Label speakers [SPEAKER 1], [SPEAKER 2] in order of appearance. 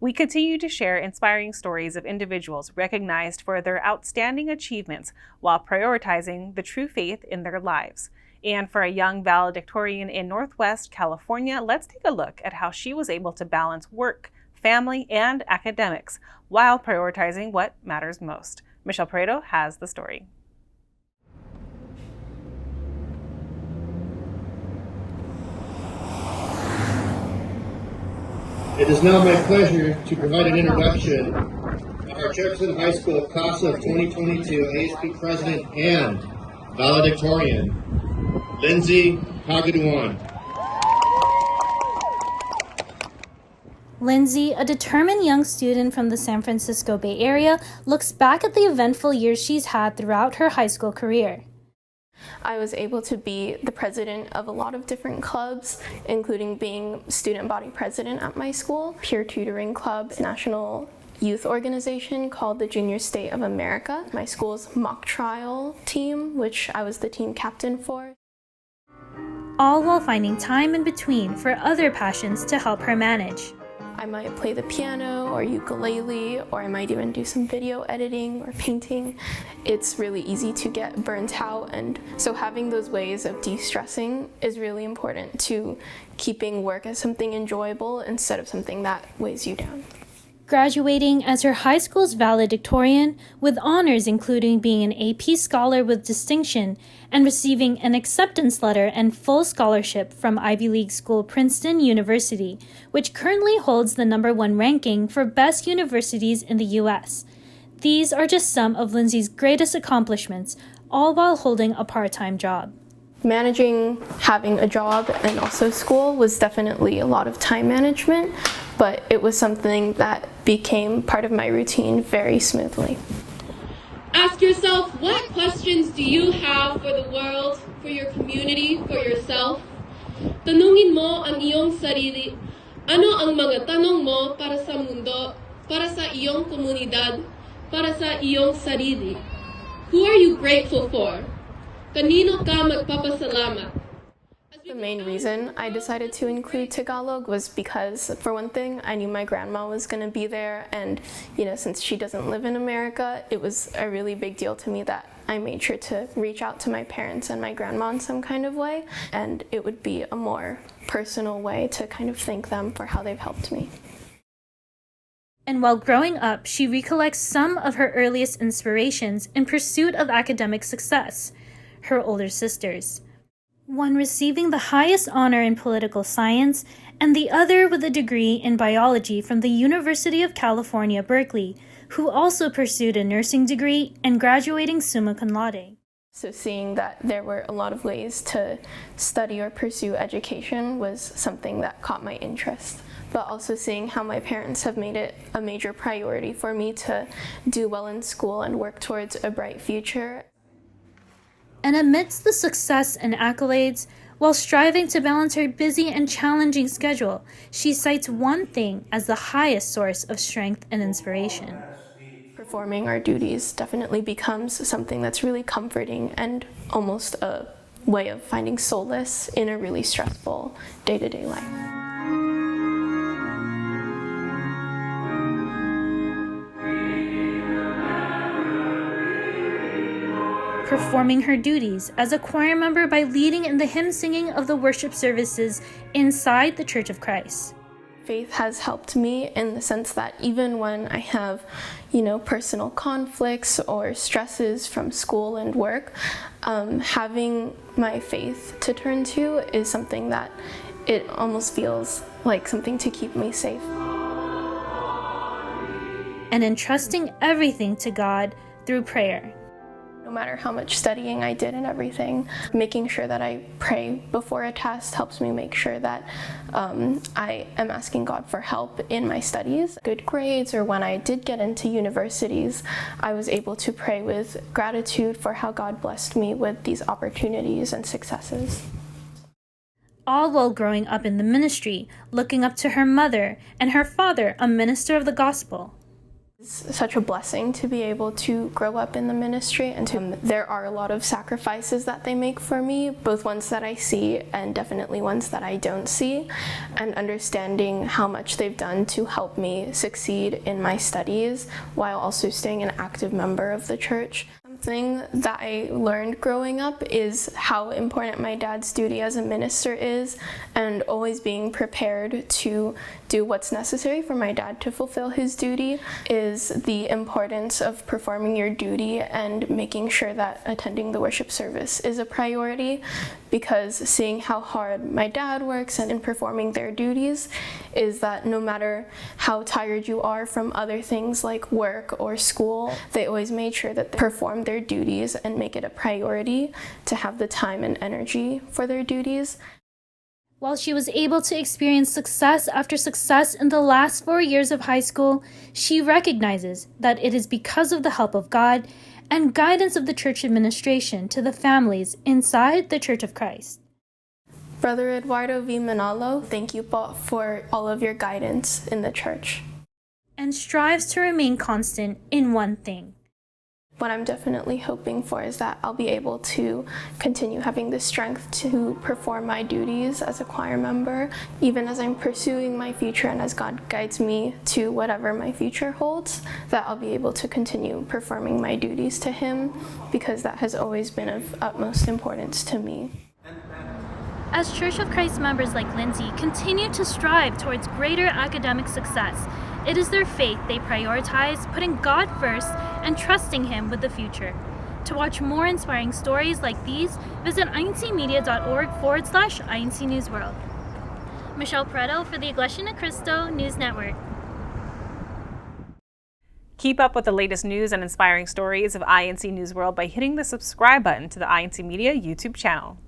[SPEAKER 1] We continue to share inspiring stories of individuals recognized for their outstanding achievements while prioritizing the true faith in their lives. And for a young valedictorian in Northwest California, let's take a look at how she was able to balance work, family, and academics while prioritizing what matters most. Michelle Pareto has the story.
[SPEAKER 2] It is now my pleasure to provide an introduction of our Jefferson High School Class of 2022 ASP President and Valedictorian, Lindsay Hagaduan.
[SPEAKER 3] Lindsay, a determined young student from the San Francisco Bay Area, looks back at the eventful years she's had throughout her high school career.
[SPEAKER 4] I was able to be the president of a lot of different clubs, including being student body president at my school, peer tutoring club, national youth organization called the Junior State of America, my school's mock trial team, which I was the team captain for.
[SPEAKER 3] All while finding time in between for other passions to help her manage.
[SPEAKER 4] I might play the piano or ukulele, or I might even do some video editing or painting. It's really easy to get burnt out, and so having those ways of de-stressing is really important to keeping work as something enjoyable instead of something that weighs you down.
[SPEAKER 3] Graduating as her high school's valedictorian, with honors including being an AP Scholar with distinction and receiving an acceptance letter and full scholarship from Ivy League school Princeton University, which currently holds the #1 ranking for best universities in the U.S. These are just some of Lindsay's greatest accomplishments, all while holding a part-time job.
[SPEAKER 4] Managing having a job and also school was definitely a lot of time management, but it was something that became part of my routine very smoothly.
[SPEAKER 5] Ask yourself, what questions do you have for the world, for your community, for yourself? Tanungin mo ang iyong sarili. Ano ang mga tanong mo para sa mundo, para sa iyong komunidad, para sa iyong sarili? Who are you grateful for? Kanino ka magpapasalamat?
[SPEAKER 4] The main reason I decided to include Tagalog was because, for one thing, I knew my grandma was going to be there, and since she doesn't live in America, it was a really big deal to me that I made sure to reach out to my parents and my grandma in some kind of way, and it would be a more personal way to kind of thank them for how they've helped me.
[SPEAKER 3] And while growing up, she recollects some of her earliest inspirations in pursuit of academic success, her older sisters. One receiving the highest honor in political science, and the other with a degree in biology from the University of California, Berkeley, who also pursued a nursing degree and graduating summa cum laude.
[SPEAKER 4] So seeing that there were a lot of ways to study or pursue education was something that caught my interest. But also seeing how my parents have made it a major priority for me to do well in school and work towards a bright future.
[SPEAKER 3] And amidst the success and accolades, while striving to balance her busy and challenging schedule, she cites one thing as the highest source of strength and inspiration.
[SPEAKER 4] Performing our duties definitely becomes something that's really comforting and almost a way of finding solace in a really stressful day-to-day life.
[SPEAKER 3] Performing her duties as a choir member by leading in the hymn singing of the worship services inside the Church of Christ.
[SPEAKER 4] Faith has helped me in the sense that even when I have, personal conflicts or stresses from school and work, having my faith to turn to is something that it almost feels like something to keep me safe.
[SPEAKER 3] And entrusting everything to God through prayer.
[SPEAKER 4] No matter how much studying I did and everything, making sure that I pray before a test helps me make sure that I am asking God for help in my studies. Good grades, or when I did get into universities, I was able to pray with gratitude for how God blessed me with these opportunities and successes.
[SPEAKER 3] All while growing up in the ministry, looking up to her mother and her father, a minister of the gospel.
[SPEAKER 4] It's such a blessing to be able to grow up in the ministry, and there are a lot of sacrifices that they make for me, both ones that I see and definitely ones that I don't see, and understanding how much they've done to help me succeed in my studies while also staying an active member of the church. Something that I learned growing up is how important my dad's duty as a minister is, and always being prepared to do what's necessary for my dad to fulfill his duty is the importance of performing your duty and making sure that attending the worship service is a priority, because seeing how hard my dad works and in performing their duties is that no matter how tired you are from other things like work or school, they always made sure that they perform their duties and make it a priority to have the time and energy for their duties.
[SPEAKER 3] While she was able to experience success after success in the last 4 years of high school, she recognizes that it is because of the help of God and guidance of the church administration to the families inside the Church of Christ.
[SPEAKER 4] Brother Eduardo V. Manalo, thank you po for all of your guidance in the church.
[SPEAKER 3] And strives to remain constant in one thing.
[SPEAKER 4] What I'm definitely hoping for is that I'll be able to continue having the strength to perform my duties as a choir member, even as I'm pursuing my future and as God guides me to whatever my future holds, that I'll be able to continue performing my duties to Him, because that has always been of utmost importance to me.
[SPEAKER 3] As Church of Christ members like Lindsay continue to strive towards greater academic success, it is their faith they prioritize, putting God first and trusting Him with the future. To watch more inspiring stories like these, visit incmedia.org/INC News World. Michelle Preto for the Iglesia and Cristo News Network.
[SPEAKER 1] Keep up with the latest news and inspiring stories of INC News World by hitting the subscribe button to the INC Media YouTube channel.